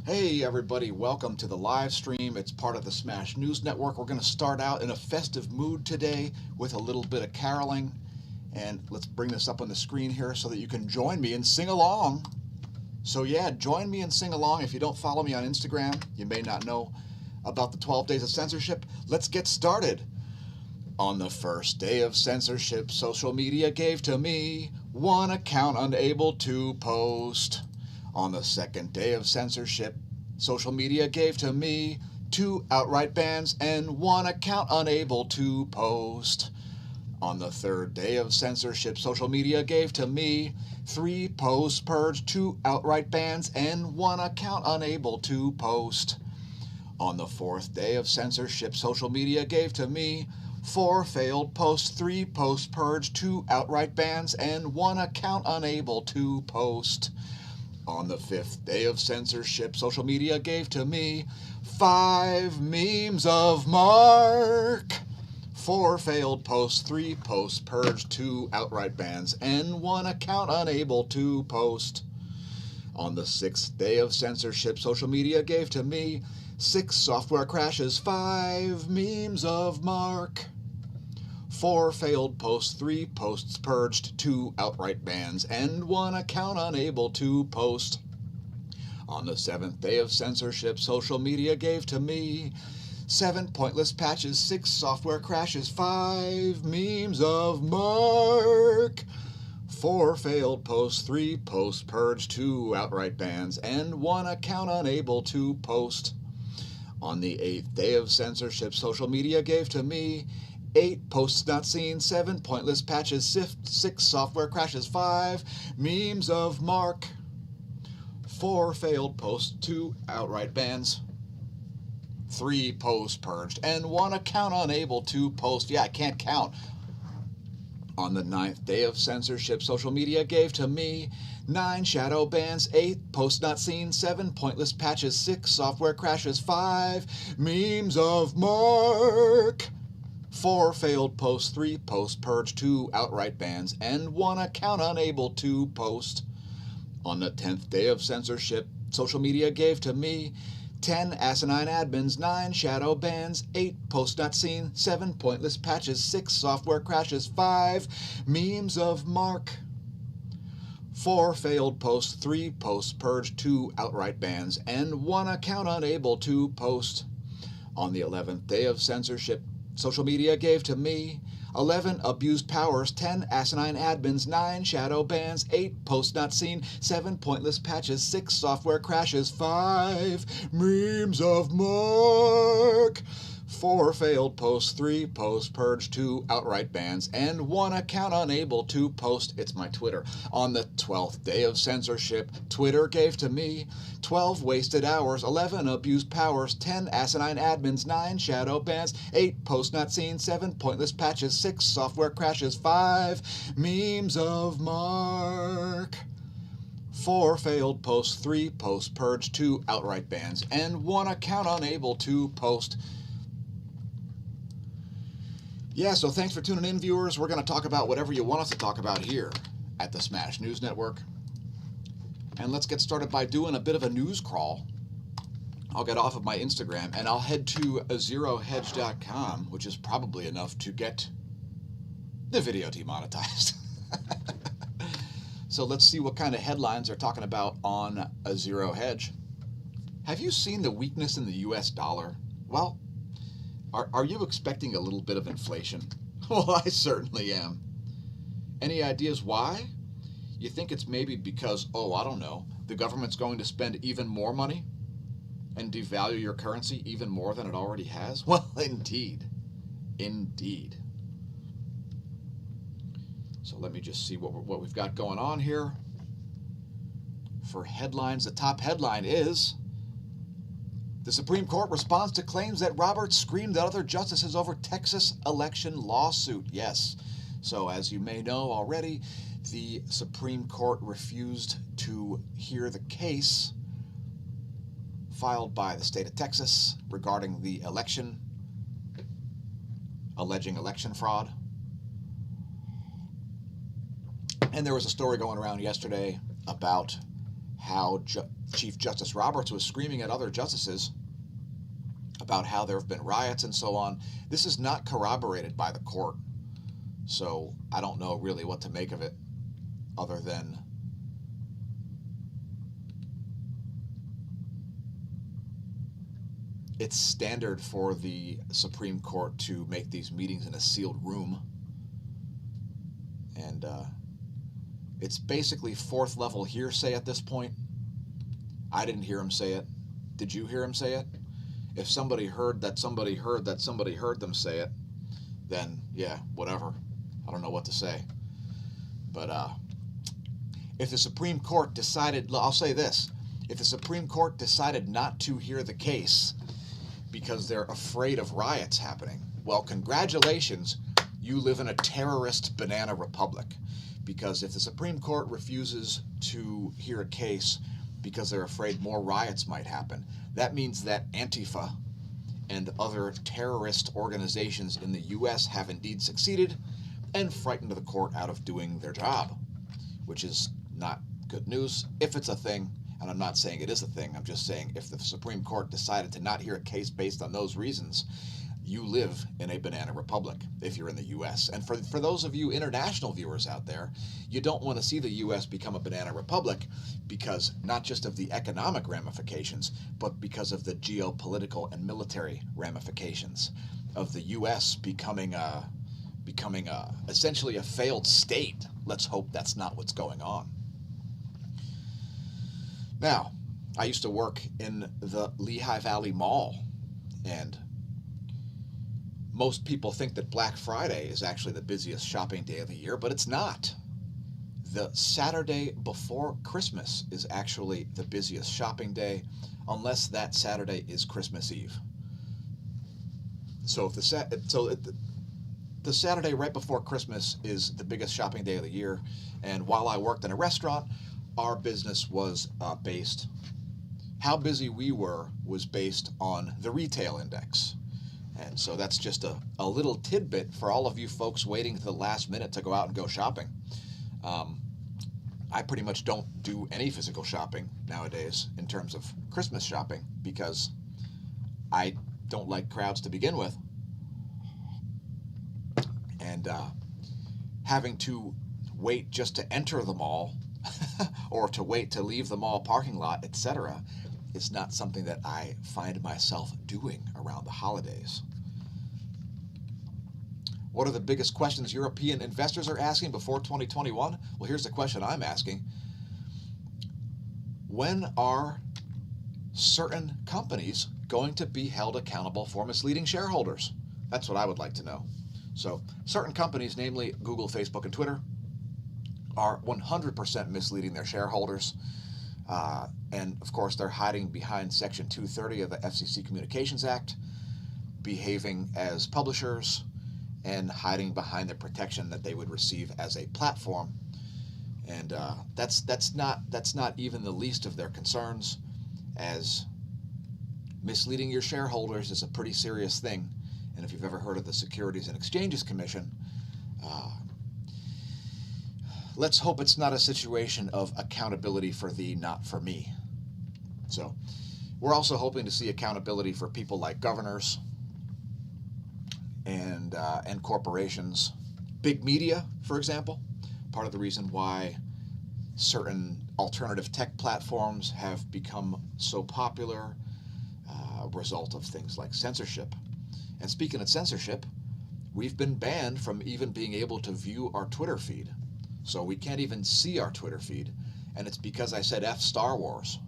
Hey everybody, welcome to the live stream. It's part of the Smash News Network. We're going to start out in a festive mood today with a little bit of caroling. And let's bring this up on the screen here so that you can join me and sing along. So yeah, join me and sing along. If you don't follow me on Instagram, you may not know about the 12 Days of Censorship. Let's get started. On the first day of censorship, social media gave to me one account unable to post. On the second day of censorship, social media gave to me 2 outright bans and 1 account unable to post. On the third day of censorship, social media gave to me 3 posts purged, 2 outright bans, and 1 account unable to post. On the fourth day of censorship, social media gave to me 4 failed posts, 3 posts purged, 2 outright bans, and 1 account unable to post. On the fifth day of censorship, social media gave to me 5 memes of Mark. 4 failed posts, 3 posts purged, 2 outright bans, and 1 account unable to post. On the sixth day of censorship, social media gave to me 6 software crashes, 5 memes of Mark. 4 failed posts, 3 posts purged, 2 outright bans, and 1 account unable to post. On the 7th day of censorship, social media gave to me 7 pointless patches, 6 software crashes, 5 memes of Mark. 4 failed posts, 3 posts purged, 2 outright bans, and 1 account unable to post. On the 8th day of censorship, social media gave to me 8 posts not seen, 7 pointless patches, 6 software crashes, 5 memes of Mark. 4 failed posts, 2 outright bans, 3 posts purged, and 1 account unable to post. Yeah, I can't count. On the 9th day of censorship, social media gave to me 9 shadow bans, 8 posts not seen, 7 pointless patches, 6 software crashes, 5 memes of Mark. 4 failed posts, 3 posts purged, 2 outright bans, and 1 account unable to post. On the 10th day of censorship, social media gave to me 10 asinine admins, 9 shadow bans, 8 posts not seen, 7 pointless patches, 6 software crashes, 5 memes of Mark. 4 failed posts, 3 posts purged, 2 outright bans, and 1 account unable to post. On the 11th day of censorship, social media gave to me 11 abused powers, 10 asinine admins, 9 shadow bans, 8 posts not seen, 7 pointless patches, 6 software crashes, 5 memes of Mark. 4 failed posts, 3 posts purged, 2 outright bans, and 1 account unable to post. It's my Twitter. On the 12th day of censorship, Twitter gave to me 12 wasted hours, 11 abused powers, 10 asinine admins, 9 shadow bans, 8 posts not seen, 7 pointless patches, 6 software crashes, 5 memes of Mark. 4 failed posts, 3 posts purged, 2 outright bans, and 1 account unable to post. Yeah, so thanks for tuning in, viewers. We're going to talk about whatever you want us to talk about here at the Smash News Network. And let's get started by doing a bit of a news crawl. I'll get off of my Instagram and I'll head to zerohedge.com, which is probably enough to get the video demonetized. So let's see what kind of headlines they're talking about on a Zero Hedge. Have you seen the weakness in the US dollar? Well, are you expecting a little bit of inflation? Well, I certainly am. Any ideas why? You think it's maybe because, I don't know, the government's going to spend even more money and devalue your currency even more than it already has? Well, indeed. Indeed. So let me just see what we've got going on here. For headlines, the top headline is: the Supreme Court responds to claims that Roberts screamed at other justices over Texas election lawsuit. Yes. So as you may know already, the Supreme Court refused to hear the case filed by the state of Texas regarding the election, alleging election fraud. And there was a story going around yesterday about how Chief Justice Roberts was screaming at other justices about how there have been riots and so on. This is not corroborated by the court. So I don't know really what to make of it other than it's standard for the Supreme Court to make these meetings in a sealed room. And it's basically fourth level hearsay at this point. I didn't hear him say it. Did you hear him say it? If somebody heard that somebody heard that somebody heard them say it, then yeah, whatever. I don't know what to say. But if the Supreme Court decided, I'll say this, if the Supreme Court decided not to hear the case because they're afraid of riots happening, well, congratulations, you live in a terrorist banana republic. Because if the Supreme Court refuses to hear a case because they're afraid more riots might happen, that means that Antifa and other terrorist organizations in the U.S. have indeed succeeded and frightened the court out of doing their job, which is not good news if it's a thing. And I'm not saying it is a thing. I'm just saying if the Supreme Court decided to not hear a case based on those reasons, you live in a banana republic if you're in the U.S. And for those of you international viewers out there, you don't want to see the U.S. become a banana republic because not just of the economic ramifications, but because of the geopolitical and military ramifications of the U.S. becoming essentially a failed state. Let's hope that's not what's going on. Now, I used to work in the Lehigh Valley Mall, and most people think that Black Friday is actually the busiest shopping day of the year, but it's not. The Saturday before Christmas is actually the busiest shopping day, unless that Saturday is Christmas Eve. So if the Saturday right before Christmas is the biggest shopping day of the year, and while I worked in a restaurant, our business was based, how busy we were was based on the retail index. And so that's just a little tidbit for all of you folks waiting to the last minute to go out and go shopping. I pretty much don't do any physical shopping nowadays in terms of Christmas shopping because I don't like crowds to begin with. And having to wait just to enter the mall or to wait to leave the mall parking lot, etc., is not something that I find myself doing around the holidays. What are the biggest questions European investors are asking before 2021? Well, here's the question I'm asking. When are certain companies going to be held accountable for misleading shareholders? That's what I would like to know. So, certain companies, namely Google, Facebook, and Twitter, are 100% misleading their shareholders. And, of course, they're hiding behind Section 230 of the FCC Communications Act, behaving as publishers, and hiding behind the protection that they would receive as a platform. And that's not even the least of their concerns, as misleading your shareholders is a pretty serious thing. And if you've ever heard of the Securities and Exchanges Commission, let's hope it's not a situation of accountability for thee, not for me. So we're also hoping to see accountability for people like governors and corporations. Big media, for example, part of the reason why certain alternative tech platforms have become so popular, a result of things like censorship. And speaking of censorship, we've been banned from even being able to view our Twitter feed. So we can't even see our Twitter feed, and it's because I said F Star Wars.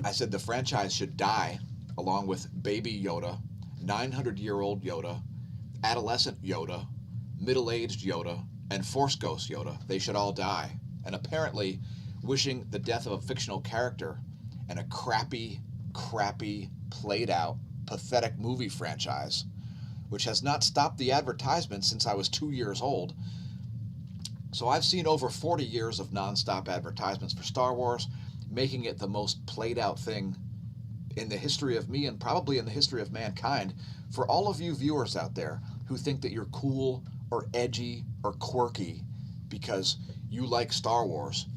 I said the franchise should die, along with Baby Yoda, 900-year-old Yoda, adolescent Yoda, middle-aged Yoda, and Force Ghost Yoda. They should all die. And apparently, wishing the death of a fictional character and a crappy, played-out, pathetic movie franchise, which has not stopped the advertisements since I was 2 years old. So I've seen over 40 years of nonstop advertisements for Star Wars, making it the most played out thing in the history of me and probably in the history of mankind. For all of you viewers out there who think that you're cool or edgy or quirky because you like Star Wars,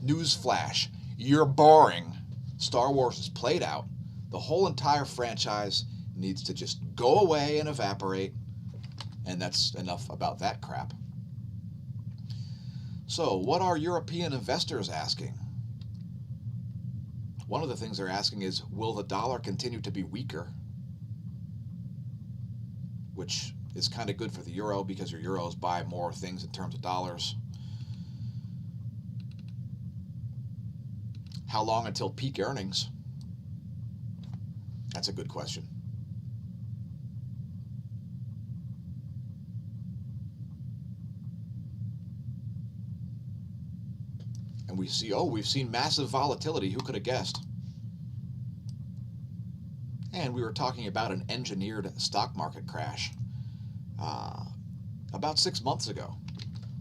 Newsflash, you're boring. Star Wars is played out. The whole entire franchise needs to just go away and evaporate, and that's enough about that crap. So, what are European investors asking? One of the things they're asking is, will the dollar continue to be weaker? Which is kind of good for the euro because your euros buy more things in terms of dollars. How long until peak earnings? That's a good question. And we've seen massive volatility. Who could have guessed? And we were talking about an engineered stock market crash about 6 months ago.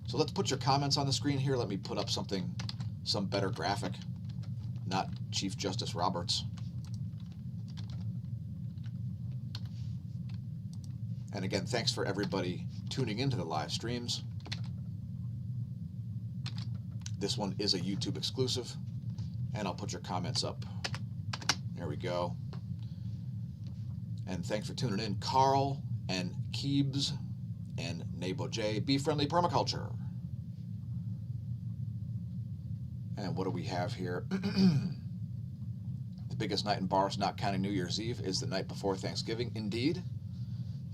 So let's put your comments on the screen here. Let me put up some better graphic, not Chief Justice Roberts. And again, thanks for everybody tuning into the live streams. This one is a YouTube exclusive, and I'll put your comments up. There we go. And thanks for tuning in, Carl and Keebs and Nabo J. Be Friendly Permaculture. And what do we have here? The biggest night in bars, not counting New Year's Eve, is the night before Thanksgiving. Indeed.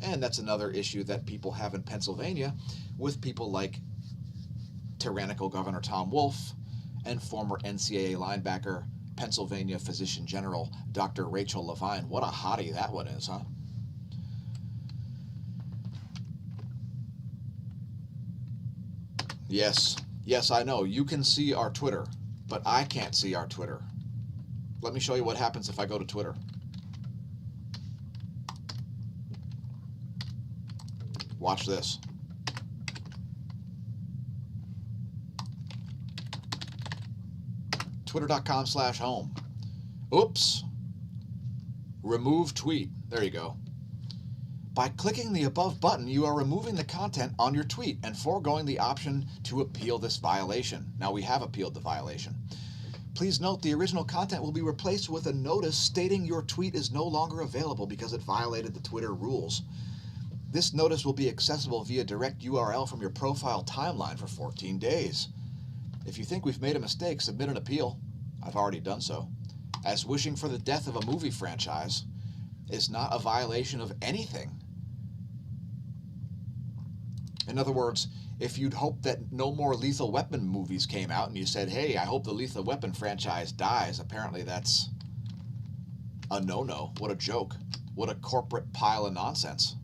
And that's another issue that people have in Pennsylvania with people like tyrannical Governor Tom Wolf and former NCAA linebacker, Pennsylvania Physician General Dr. Rachel Levine. What a hottie that one is, huh? Yes, I know. You can see our Twitter, but I can't see our Twitter. Let me show you what happens if I go to Twitter. Watch this. Twitter.com/home. Oops. Remove tweet. There you go. By clicking the above button, you are removing the content on your tweet and foregoing the option to appeal this violation. Now, we have appealed the violation. Please note the original content will be replaced with a notice stating your tweet is no longer available because it violated the Twitter rules. This notice will be accessible via direct URL from your profile timeline for 14 days. If you think we've made a mistake, submit an appeal. I've already done so. As wishing for the death of a movie franchise is not a violation of anything. In other words, if you'd hoped that no more Lethal Weapon movies came out and you said, hey, I hope the Lethal Weapon franchise dies, apparently that's a no-no. What a joke. What a corporate pile of nonsense.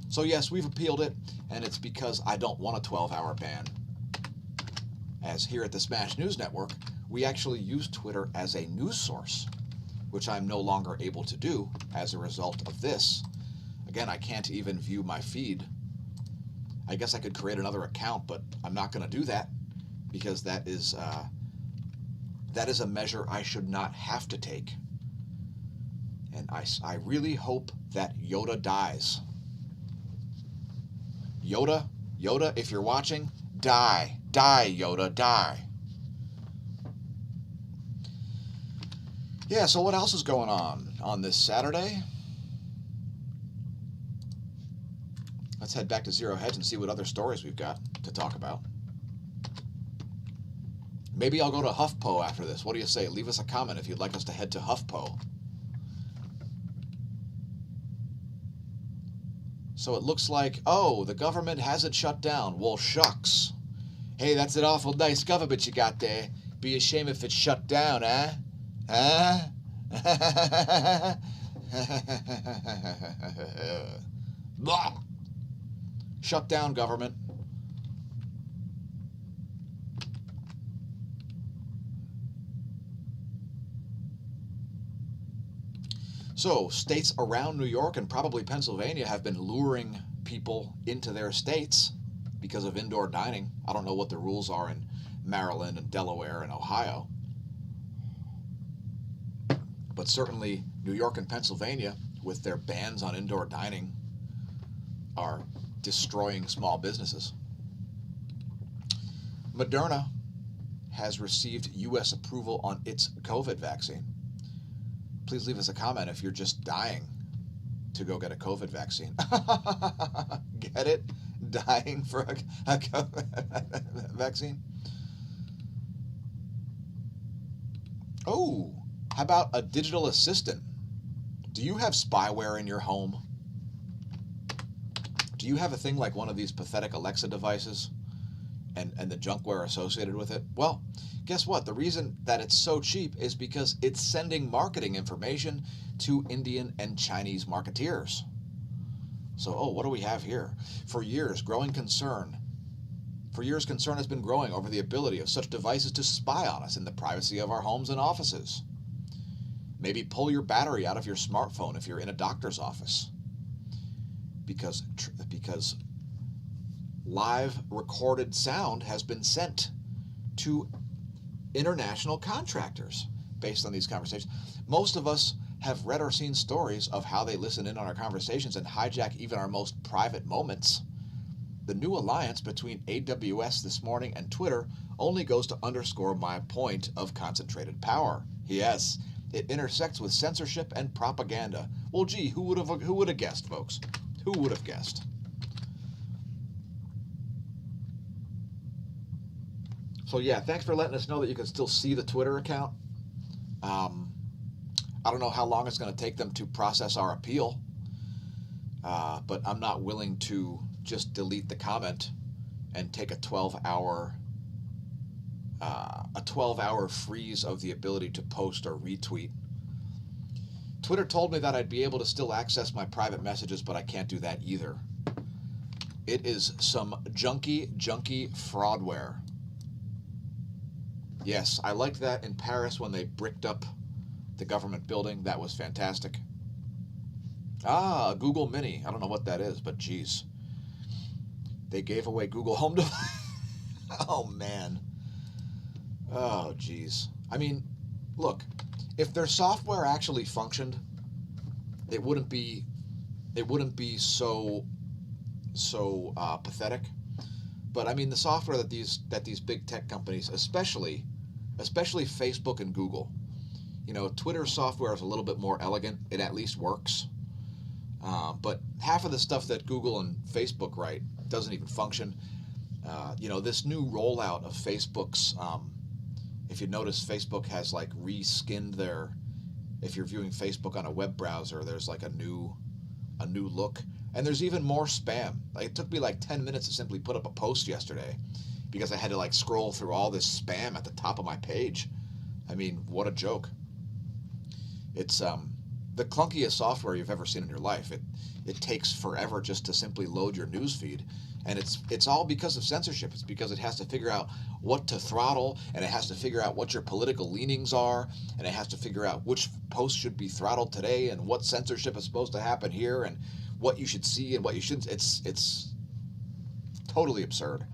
So yes, we've appealed it, and it's because I don't want a 12-hour ban. As here at the Smash News Network, we actually use Twitter as a news source, which I'm no longer able to do as a result of this. Again, I can't even view my feed. I guess I could create another account, but I'm not going to do that because that is a measure I should not have to take. And I really hope that Yoda dies. Yoda, if you're watching, die. Die, Yoda, die. Yeah, so what else is going on this Saturday? Let's head back to Zero Hedge and see what other stories we've got to talk about. Maybe I'll go to HuffPo after this. What do you say? Leave us a comment if you'd like us to head to HuffPo. So it looks like, oh, the government hasn't shut down. Well, shucks. Hey, that's an awful nice government you got there. Be a shame if it's shut down, eh? Huh? Blah. Shut down, government. So, states around New York and probably Pennsylvania have been luring people into their states because of indoor dining. I don't know what the rules are in Maryland and Delaware and Ohio. But certainly New York and Pennsylvania, with their bans on indoor dining, are destroying small businesses. Moderna has received U.S. approval on its COVID vaccine. Please leave us a comment if you're just dying to go get a COVID vaccine. Get it? Dying for a COVID vaccine? Oh, how about a digital assistant? Do you have spyware in your home? Do you have a thing like one of these pathetic Alexa devices and the junkware associated with it? Well, guess what? The reason that it's so cheap is because it's sending marketing information to Indian and Chinese marketeers. So, what do we have here? For years, concern has been growing over the ability of such devices to spy on us in the privacy of our homes and offices. Maybe pull your battery out of your smartphone if you're in a doctor's office. Because live recorded sound has been sent to international contractors based on these conversations. Most of us have read or seen stories of how they listen in on our conversations and hijack even our most private moments. The new alliance between AWS this morning and Twitter only goes to underscore my point of concentrated power. Yes, it intersects with censorship and propaganda. Well, gee, who would have guessed, folks? Who would have guessed? So yeah, thanks for letting us know that you can still see the Twitter account. I don't know how long it's going to take them to process our appeal, but I'm not willing to just delete the comment and take a 12-hour freeze of the ability to post or retweet. Twitter told me that I'd be able to still access my private messages, but I can't do that either. It is some junky fraudware. Yes, I liked that in Paris when they bricked up the government building. That was fantastic. Google Mini. I don't know what that is, but geez. They gave away Google Home device. Oh, man. Oh, geez. I mean, look, if their software actually functioned, it wouldn't be so pathetic. But I mean, the software that these big tech companies, especially Facebook and Google, Twitter's software is a little bit more elegant. It at least works. But half of the stuff that Google and Facebook write doesn't even function. This new rollout of Facebook's, if you notice, Facebook has like reskinned if you're viewing Facebook on a web browser, there's like a new look. And there's even more spam. It took me like 10 minutes to simply put up a post yesterday because I had to scroll through all this spam at the top of my page. I mean, what a joke. It's the clunkiest software you've ever seen in your life. It takes forever just to simply load your news feed. And it's all because of censorship. It's because it has to figure out what to throttle, and it has to figure out what your political leanings are, and it has to figure out which posts should be throttled today, and what censorship is supposed to happen here, and what you should see and what you shouldn't. It's totally absurd.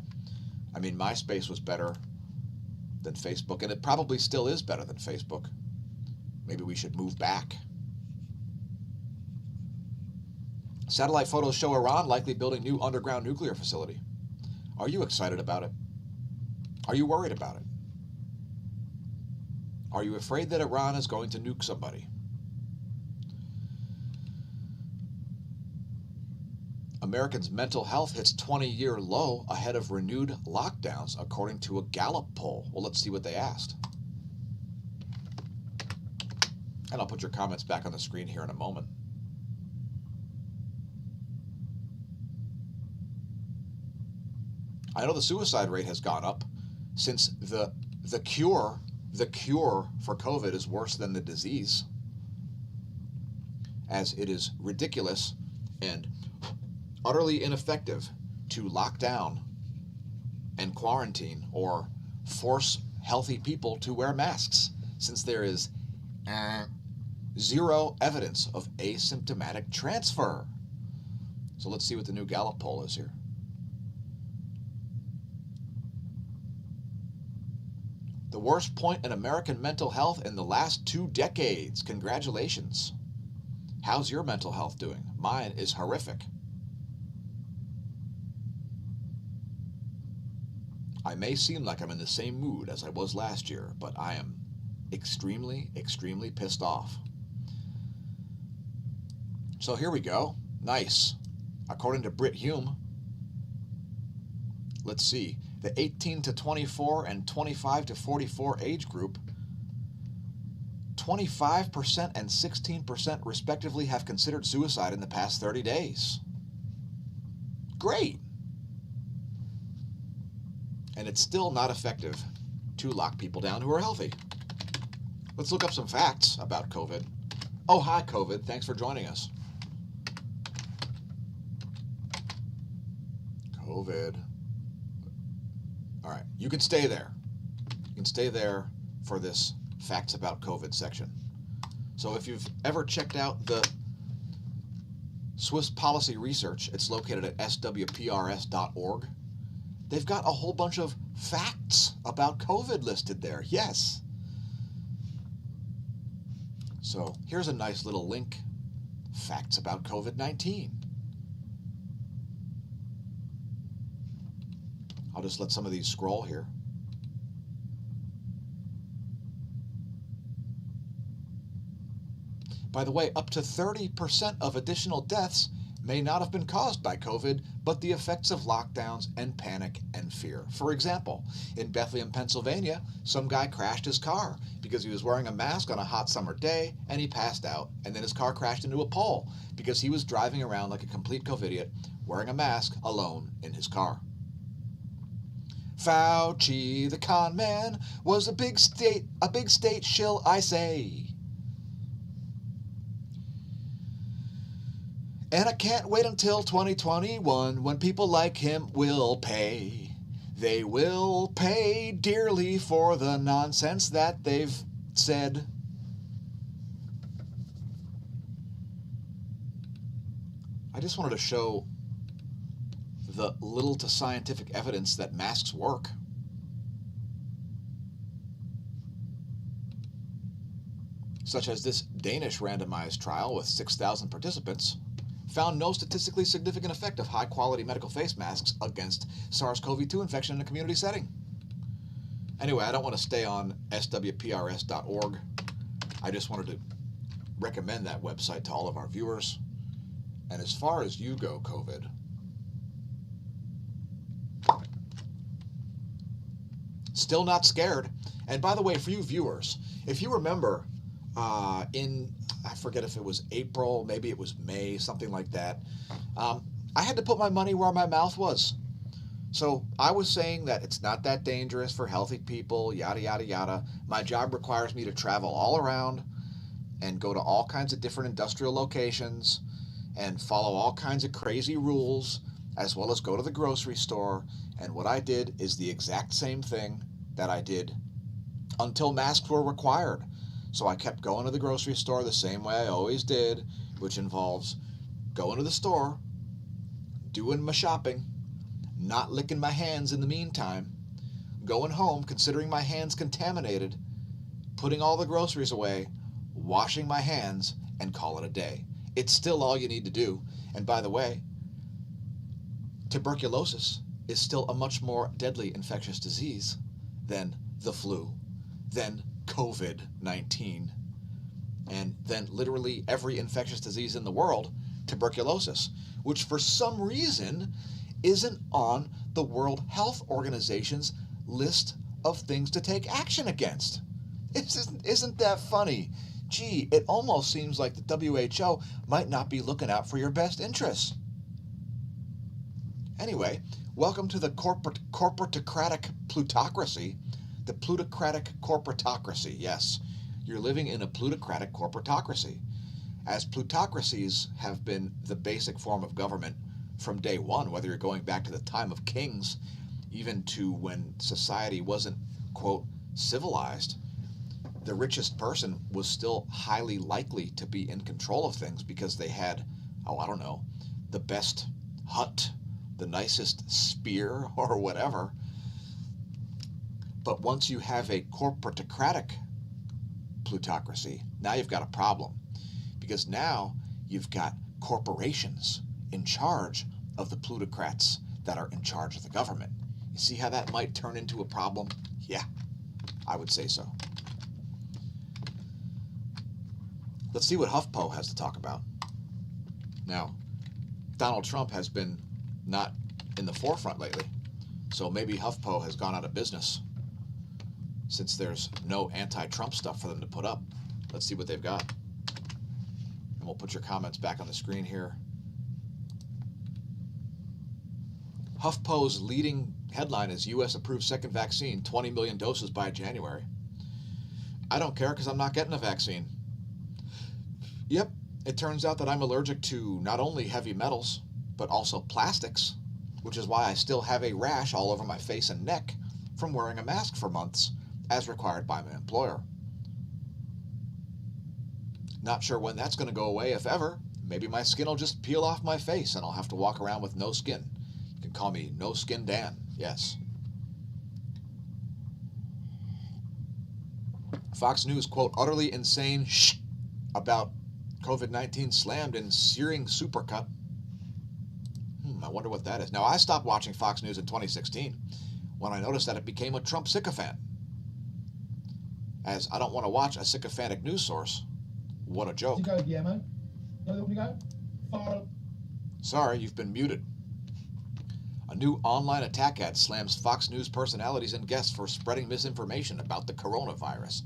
I mean, MySpace was better than Facebook, and it probably still is better than Facebook. Maybe we should move back. Satellite photos show Iran likely building new underground nuclear facility. Are you excited about it? Are you worried about it? Are you afraid that Iran is going to nuke somebody? Americans' mental health hits 20-year low ahead of renewed lockdowns, according to a Gallup poll. Well, let's see what they asked. And I'll put your comments back on the screen here in a moment. I know the suicide rate has gone up since the cure for COVID is worse than the disease, as it is ridiculous and utterly ineffective to lock down and quarantine or force healthy people to wear masks, since there is zero evidence of asymptomatic transfer. So let's see what the new Gallup poll is here. The worst point in American mental health in the last 2 decades. Congratulations. How's your mental health doing? Mine is horrific. I may seem like I'm in the same mood as I was last year, but I am extremely, extremely pissed off. So here we go. Nice. According to Brit Hume, let's see, the 18 to 24 and 25 to 44 age group, 25% and 16% respectively have considered suicide in the past 30 days. Great. And it's still not effective to lock people down who are healthy. Let's look up some facts about COVID. Oh, hi, COVID. Thanks for joining us. COVID. All right, you can stay there. You can stay there for this facts about COVID section. So if you've ever checked out the Swiss policy research, it's located at swprs.org. They've got a whole bunch of facts about COVID listed there. Yes. So here's a nice little link. Facts about COVID-19. I'll just let some of these scroll here. By the way, up to 30% of additional deaths may not have been caused by COVID, but the effects of lockdowns and panic and fear. For example, in Bethlehem, Pennsylvania, some guy crashed his car because he was wearing a mask on a hot summer day and he passed out, and then his car crashed into a pole because he was driving around like a complete COVIDiot wearing a mask alone in his car. Fauci, the con man, was a big state shill, I say. And I can't wait until 2021 when people like him will pay. They will pay dearly for the nonsense that they've said. I just wanted to show the little to scientific evidence that masks work. Such as this Danish randomized trial with 6,000 participants found no statistically significant effect of high-quality medical face masks against SARS-CoV-2 infection in a community setting. Anyway, I don't want to stay on swprs.org. I just wanted to recommend that website to all of our viewers. And as far as you go, COVID, still not scared. And by the way, for you viewers, if you remember I forget if it was April, maybe it was May, something like that, I had to put my money where my mouth was. So I was saying that it's not that dangerous for healthy people, yada, yada, yada. My job requires me to travel all around and go to all kinds of different industrial locations and follow all kinds of crazy rules, as well as go to the grocery store. And what I did is the exact same thing that I did until masks were required. So I kept going to the grocery store the same way I always did, which involves going to the store, doing my shopping, not licking my hands in the meantime, going home considering my hands contaminated, putting all the groceries away, washing my hands, and call it a day. It's still all you need to do. And by the way, tuberculosis is still a much more deadly infectious disease than the flu, than COVID-19, and then literally every infectious disease in the world, tuberculosis, which for some reason isn't on the World Health Organization's list of things to take action against. Isn't that funny? Gee, it almost seems like the WHO might not be looking out for your best interests. Anyway, welcome to the corporatocratic plutocracy. The plutocratic corporatocracy, yes. You're living in a plutocratic corporatocracy. As plutocracies have been the basic form of government from day one, whether you're going back to the time of kings, even to when society wasn't, quote, civilized, the richest person was still highly likely to be in control of things because they had, the best hut, the nicest spear, or whatever. But once you have a corporatocratic plutocracy, now you've got a problem. Because now you've got corporations in charge of the plutocrats that are in charge of the government. You see how that might turn into a problem? Yeah, I would say so. Let's see what HuffPo has to talk about. Now, Donald Trump has been not in the forefront lately, so maybe HuffPo has gone out of business since there's no anti-Trump stuff for them to put up. Let's see what they've got. And we'll put your comments back on the screen here. HuffPo's leading headline is U.S. approves second vaccine, 20 million doses by January. I don't care because I'm not getting a vaccine. Yep, it turns out that I'm allergic to not only heavy metals, but also plastics, which is why I still have a rash all over my face and neck from wearing a mask for months, as required by my employer. Not sure when that's going to go away, if ever. Maybe my skin will just peel off my face and I'll have to walk around with no skin. You can call me No Skin Dan, yes. Fox News, quote, utterly insane about COVID-19 slammed in searing supercut. I wonder what that is. Now, I stopped watching Fox News in 2016 when I noticed that it became a Trump sycophant. As I don't want to watch a sycophantic news source. What a joke. Sorry, you've been muted. A new online attack ad slams Fox News personalities and guests for spreading misinformation about the coronavirus.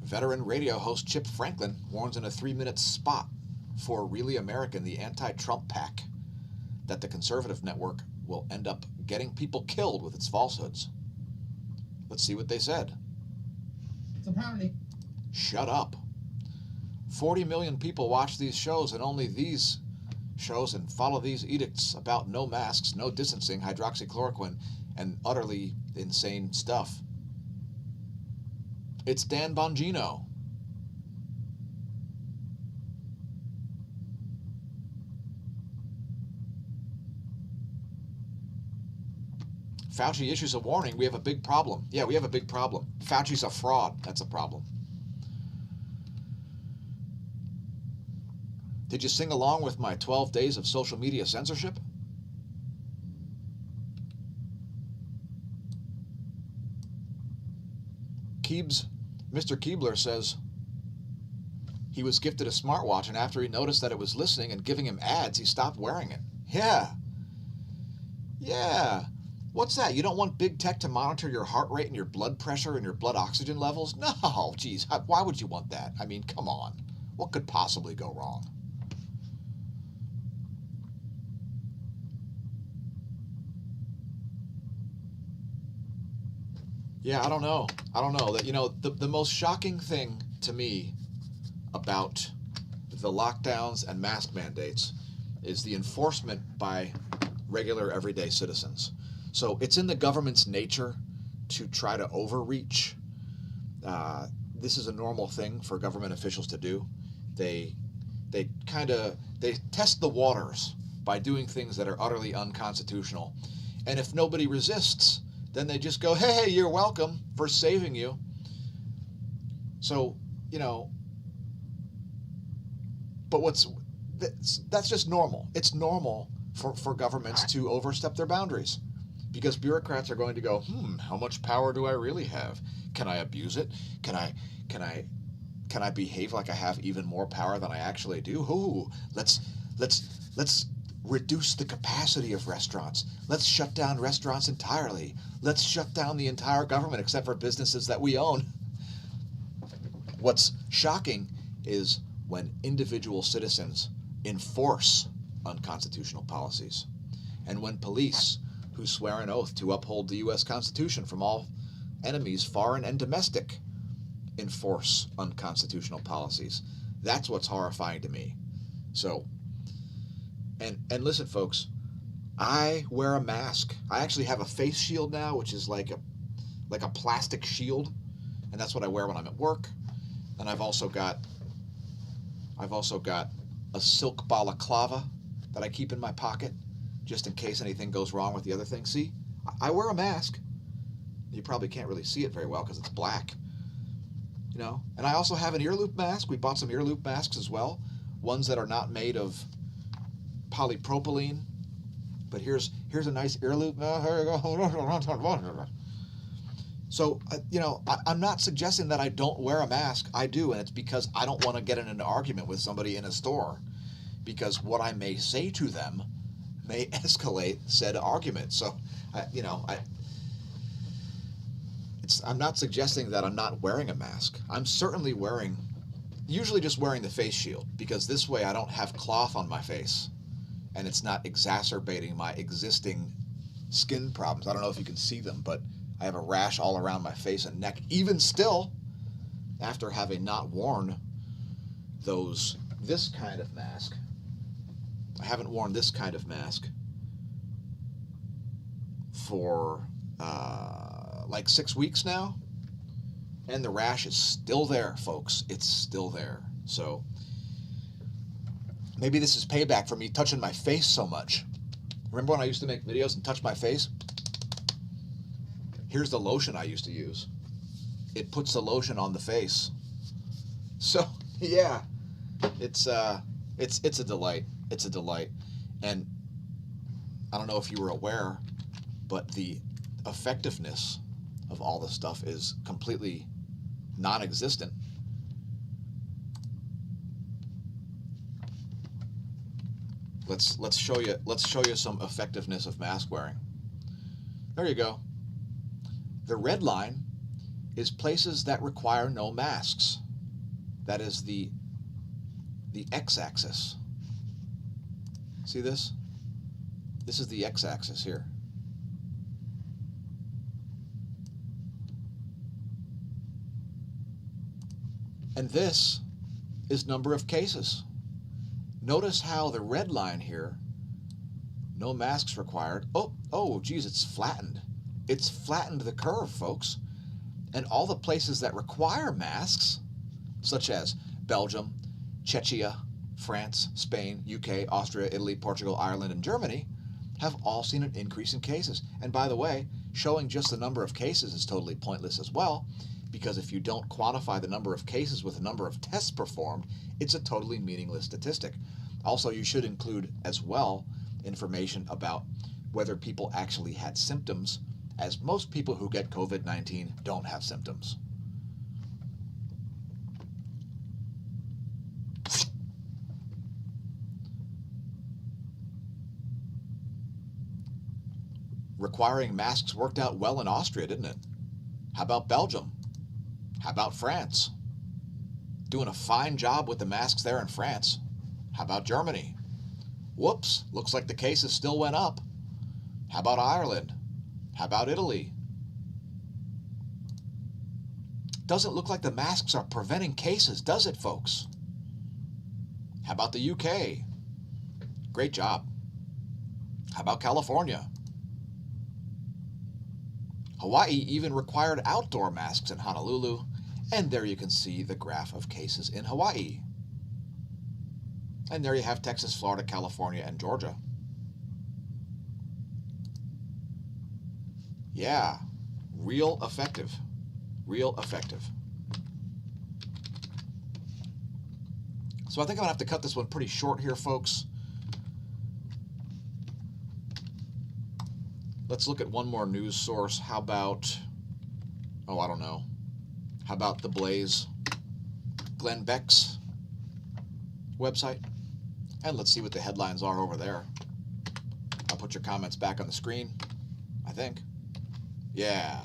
Veteran radio host Chip Franklin warns in a 3-minute spot for Really American, the anti-Trump PAC, that the conservative network will end up getting people killed with its falsehoods. Let's see what they said. It's apparently... Shut up. 40 million people watch these shows and only these shows and follow these edicts about no masks, no distancing, hydroxychloroquine, and utterly insane stuff. It's Dan Bongino. Fauci issues a warning. We have a big problem. Yeah, we have a big problem. Fauci's a fraud. That's a problem. Did you sing along with my 12 days of social media censorship? Mr. Keebler says he was gifted a smartwatch, and after he noticed that it was listening and giving him ads, he stopped wearing it. Yeah. What's that? You don't want big tech to monitor your heart rate and your blood pressure and your blood oxygen levels? No, geez, why would you want that? I mean, come on. What could possibly go wrong? Yeah, I don't know. That, you know, the most shocking thing to me about the lockdowns and mask mandates is the enforcement by regular everyday citizens. So it's in the government's nature to try to overreach. This is a normal thing for government officials to do. They test the waters by doing things that are utterly unconstitutional. And if nobody resists, then they just go, hey, you're welcome for saving you. So, you know, but that's just normal. It's normal for governments to overstep their boundaries because bureaucrats are going to go, how much power do I really have? Can I abuse it? Can I behave like I have even more power than I actually do? Ooh, let's reduce the capacity of restaurants. Let's shut down restaurants entirely. Let's shut down the entire government except for businesses that we own. What's shocking is when individual citizens enforce unconstitutional policies, and when police who swear an oath to uphold the U.S. Constitution from all enemies, foreign and domestic, enforce unconstitutional policies. That's what's horrifying to me. So, and listen, folks, I wear a mask. I actually have a face shield now, which is like a plastic shield, and that's what I wear when I'm at work. And I've also got a silk balaclava that I keep in my pocket just in case anything goes wrong with the other thing. See, I wear a mask. You probably can't really see it very well because it's black, you know. And I also have an ear loop mask. We bought some ear loop masks as well, ones that are not made of polypropylene But here's a nice ear loop. So, I'm not suggesting that I don't wear a mask. I do, and it's because I don't want to get in an argument with somebody in a store, because what I may say to them may escalate said argument. So, I'm not suggesting that I'm not wearing a mask. I'm certainly usually just wearing the face shield, because this way I don't have cloth on my face, and it's not exacerbating my existing skin problems. I don't know if you can see them, but I have a rash all around my face and neck, even still, after having not worn this kind of mask. I haven't worn this kind of mask for like 6 weeks now, and the rash is still there, folks. It's still there. So maybe this is payback for me touching my face so much. Remember when I used to make videos and touch my face? Here's the lotion I used to use. It puts the lotion on the face. So yeah, it's a delight. It's a delight. And I don't know if you were aware, but the effectiveness of all this stuff is completely non-existent. Let's show you some effectiveness of mask wearing. There you go. The red line is places that require no masks. That is the x-axis. See this? This is the x-axis here. And this is number of cases. Notice how the red line here, no masks required. Oh, geez, it's flattened. It's flattened the curve, folks. And all the places that require masks, such as Belgium, Czechia, France, Spain, UK, Austria, Italy, Portugal, Ireland, and Germany, have all seen an increase in cases. And by the way, showing just the number of cases is totally pointless as well, because if you don't quantify the number of cases with the number of tests performed, it's a totally meaningless statistic. Also, you should include as well information about whether people actually had symptoms, as most people who get COVID-19 don't have symptoms. Requiring masks worked out well in Austria, didn't it? How about Belgium? How about France? Doing a fine job with the masks there in France. How about Germany? Whoops, looks like the cases still went up. How about Ireland? How about Italy? Doesn't look like the masks are preventing cases, does it, folks? How about the UK? Great job. How about California? Hawaii even required outdoor masks in Honolulu, and there you can see the graph of cases in Hawaii. And there you have Texas, Florida, California, and Georgia. Yeah, real effective. Real effective. So I think I'm going to have to cut this one pretty short here, folks. Let's look at one more news source. How about, I don't know. How about The Blaze, Glenn Beck's website? And let's see what the headlines are over there. I'll put your comments back on the screen, I think. Yeah.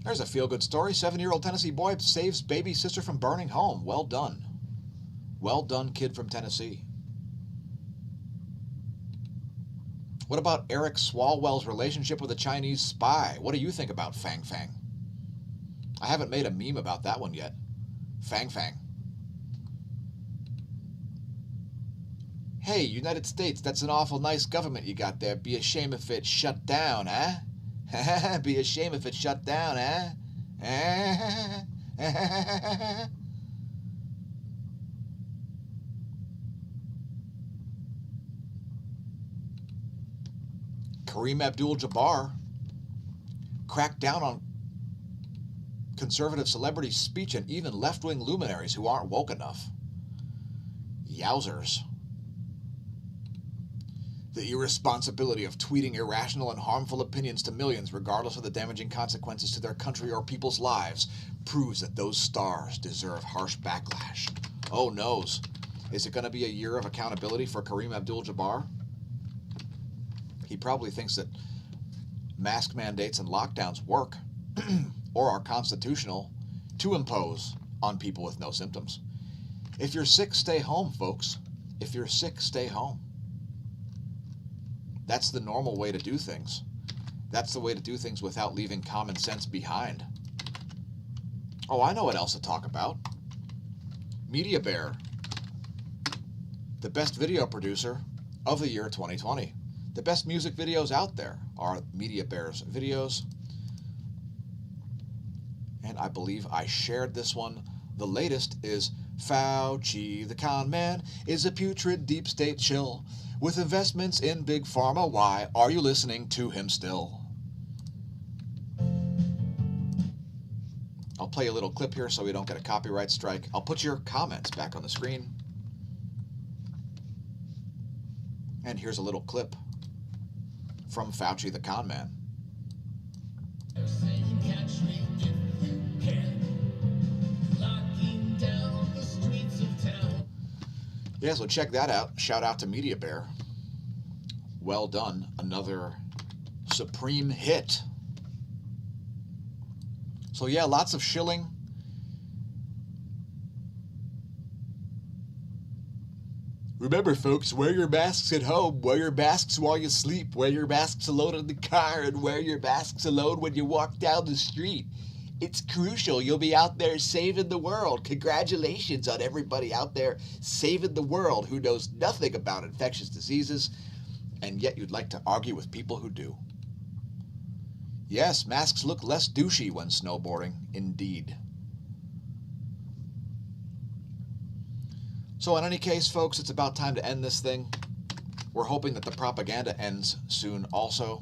There's a feel-good story. 7-year-old Tennessee boy saves baby sister from burning home. Well done. Well done, kid from Tennessee. What about Eric Swalwell's relationship with a Chinese spy? What do you think about Fang Fang? I haven't made a meme about that one yet. Fang Fang. Hey, United States, that's an awful nice government you got there. Be a shame if it shut down, eh? Be a shame if it shut down, eh? Kareem Abdul-Jabbar cracked down on conservative celebrities' speech and even left-wing luminaries who aren't woke enough. Yowzers. The irresponsibility of tweeting irrational and harmful opinions to millions, regardless of the damaging consequences to their country or people's lives, proves that those stars deserve harsh backlash. Oh noes. Is it going to be a year of accountability for Kareem Abdul-Jabbar? He probably thinks that mask mandates and lockdowns work or are constitutional to impose on people with no symptoms. If you're sick, stay home, folks. If you're sick, stay home. That's the normal way to do things. That's the way to do things without leaving common sense behind. Oh, I know what else to talk about. Media Bear, the best video producer of the year 2020. The best music videos out there are Media Bear's videos. And I believe I shared this one. The latest is Fauci, the con man, is a putrid deep state shill with investments in big pharma. Why are you listening to him still? I'll play a little clip here so we don't get a copyright strike. I'll put your comments back on the screen. And here's a little clip from Fauci, the con man. Yeah, so check that out. Shout out to Media Bear. Well done. Another supreme hit. So yeah, lots of shilling. Remember, folks, wear your masks at home, wear your masks while you sleep, wear your masks alone in the car, and wear your masks alone when you walk down the street. It's crucial. You'll be out there saving the world. Congratulations on everybody out there saving the world who knows nothing about infectious diseases, and yet you'd like to argue with people who do. Yes, masks look less douchey when snowboarding, indeed. So in any case, folks, it's about time to end this thing. We're hoping that the propaganda ends soon also.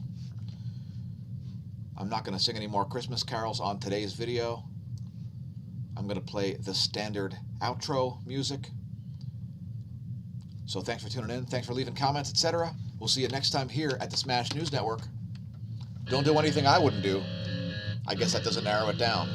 I'm not going to sing any more Christmas carols on today's video. I'm going to play the standard outro music. So thanks for tuning in. Thanks for leaving comments, etc. We'll see you next time here at the Smash News Network. Don't do anything I wouldn't do. I guess that doesn't narrow it down.